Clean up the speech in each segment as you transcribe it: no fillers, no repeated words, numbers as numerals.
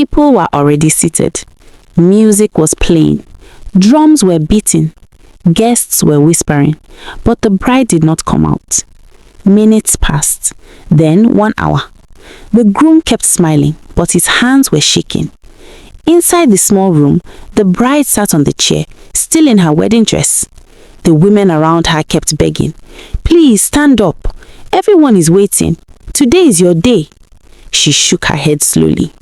People were already seated. Music was playing. Drums were beating. Guests were whispering. But the bride did not come out. Minutes passed. Then 1 hour. The groom kept smiling, but his hands were shaking. Inside the small room, the bride sat on the chair, still in her wedding dress. The women around her kept begging, "Please stand up. Everyone is waiting. Today is your day." She shook her head slowly.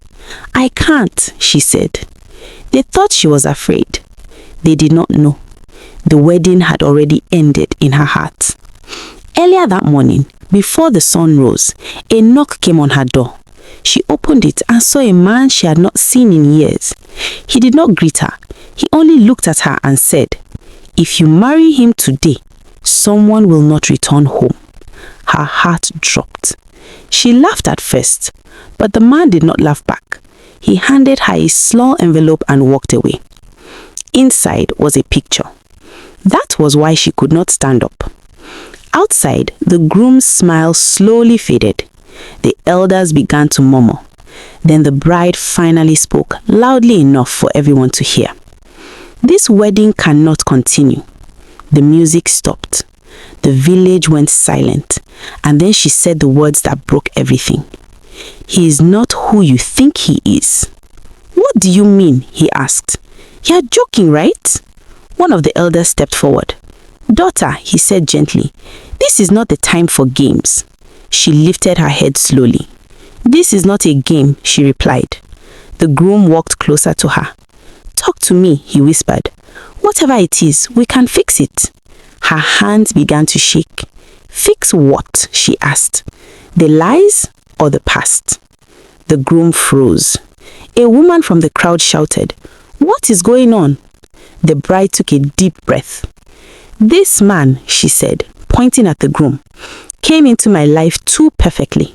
"I can't," she said. They thought she was afraid. They did not know. The wedding had already ended in her heart. Earlier that morning, before the sun rose, a knock came on her door. She opened it and saw a man she had not seen in years. He did not greet her. He only looked at her and said, "If you marry him today, someone will not return home." Her heart dropped. She laughed at first, but the man did not laugh back. He handed her a small envelope and walked away. Inside was a picture. That was why she could not stand up. Outside, the groom's smile slowly faded. The elders began to murmur. Then the bride finally spoke loudly enough for everyone to hear. "This wedding cannot continue." The music stopped. The village went silent, and then she said the words that broke everything. "He is not who you think he is." "What do you mean?" he asked. "You're joking, right?" One of the elders stepped forward. "Daughter," he said gently, "this is not the time for games." She lifted her head slowly. "This is not a game," she replied. The groom walked closer to her. "Talk to me," he whispered. "Whatever it is, we can fix it." Her hands began to shake. "Fix what?" she asked. "The lies or the past?" The groom froze. A woman from the crowd shouted, "What is going on?" The bride took a deep breath. "This man," she said, pointing at the groom, "came into my life too perfectly."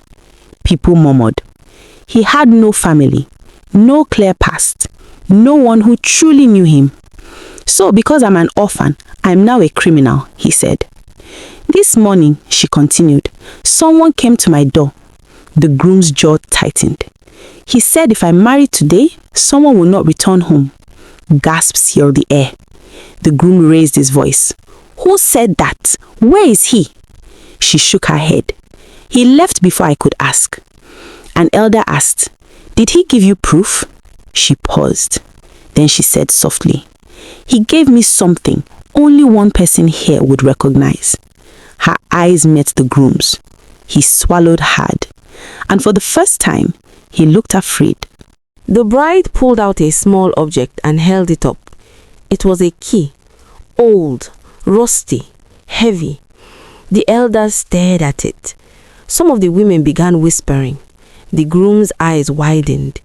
People murmured. He had no family, no clear past, no one who truly knew him. "So because I'm an orphan, I'm now a criminal," he said. "This morning," she continued, "someone came to my door." The groom's jaw tightened. He said if I marry today, someone will not return home. Gasps filled the air. The groom raised his voice. "Who said that? Where is he?" She shook her head. "He left before I could ask." An elder asked, "Did he give you proof?" She paused. Then she said softly, "He gave me something only one person here would recognize." Her eyes met the groom's. He swallowed hard, and for the first time, he looked afraid. The bride pulled out a small object and held it up. It was a key, old, rusty, heavy. The elders stared at it. Some of the women began whispering. The groom's eyes widened.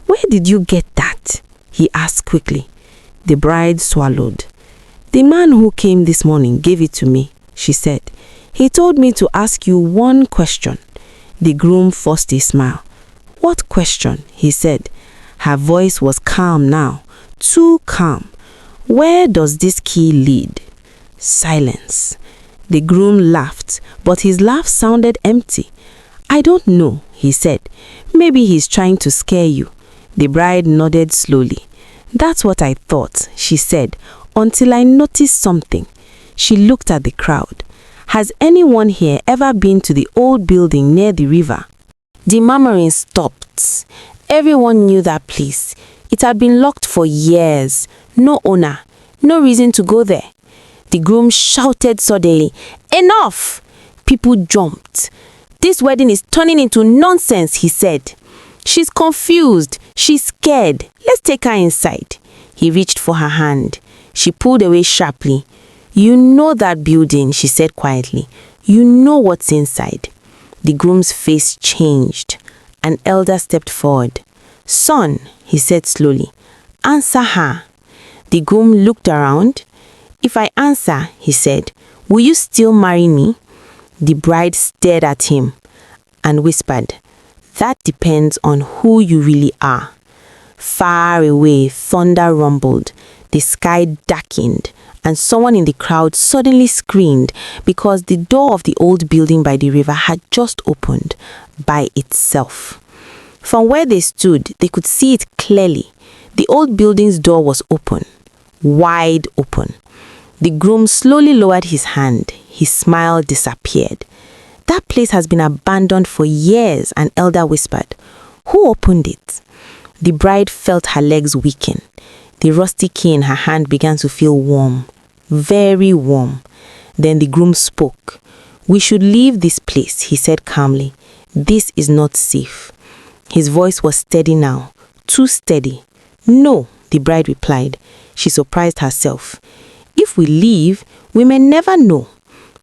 "Where did you get that?" he asked quickly. The bride swallowed. "The man who came this morning gave it to me," she said. "He told me to ask you one question." The groom forced a smile. "What question?" he said. Her voice was calm now, too calm. "Where does this key lead?" Silence. The groom laughed, but his laugh sounded empty. "I don't know," he said. "Maybe he's trying to scare you." The bride nodded slowly. "That's what I thought," she said, until I noticed something. She looked at the crowd. "Has anyone here ever been to the old building near the river?" The murmuring stopped. Everyone knew that place. It had been locked for years. No owner, no reason to go there. The groom shouted suddenly, "Enough!" People jumped. "This wedding is turning into nonsense," he said. "She's confused. She's scared. Let's take her inside." He reached for her hand. She pulled away sharply. "You know that building," she said quietly. "You know what's inside." The groom's face changed. An elder stepped forward. "Son," he said slowly, "answer her." The groom looked around. "If I answer," he said, "will you still marry me?" The bride stared at him and whispered, "That depends on who you really are." Far away, thunder rumbled. The sky darkened, and someone in the crowd suddenly screamed because the door of the old building by the river had just opened by itself. From where they stood, they could see it clearly. The old building's door was open, wide open. The groom slowly lowered his hand. His smile disappeared. "That place has been abandoned for years," an elder whispered. "Who opened it?" The bride felt her legs weaken. The rusty key in her hand began to feel warm, very warm. Then the groom spoke. "We should leave this place," he said calmly. "This is not safe." His voice was steady now, too steady. "No," the bride replied. She surprised herself. "If we leave, we may never know."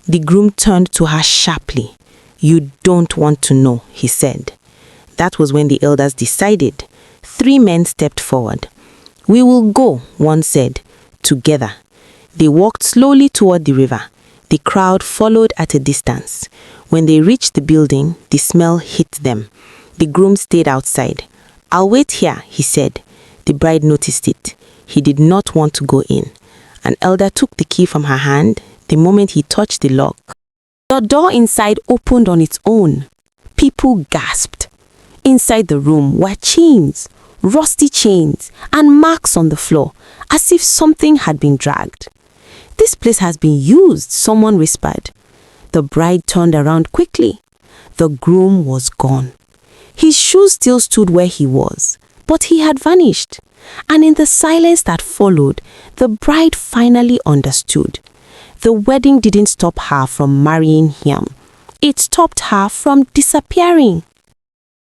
The groom turned to her sharply. "You don't want to know," he said. That was when the elders decided. 3 men stepped forward. "We will go," one said, "together." They walked slowly toward the river. The crowd followed at a distance. When they reached the building, the smell hit them. The groom stayed outside. "I'll wait here," he said. The bride noticed it. He did not want to go in. An elder took the key from her hand the moment he touched the lock. The door inside opened on its own. People gasped. Inside the room were chains, rusty chains, and marks on the floor, as if something had been dragged. "This place has been used," someone whispered. The bride turned around quickly. The groom was gone. His shoes still stood where he was, but he had vanished. And in the silence that followed, the bride finally understood. The wedding didn't stop her from marrying him. It stopped her from disappearing.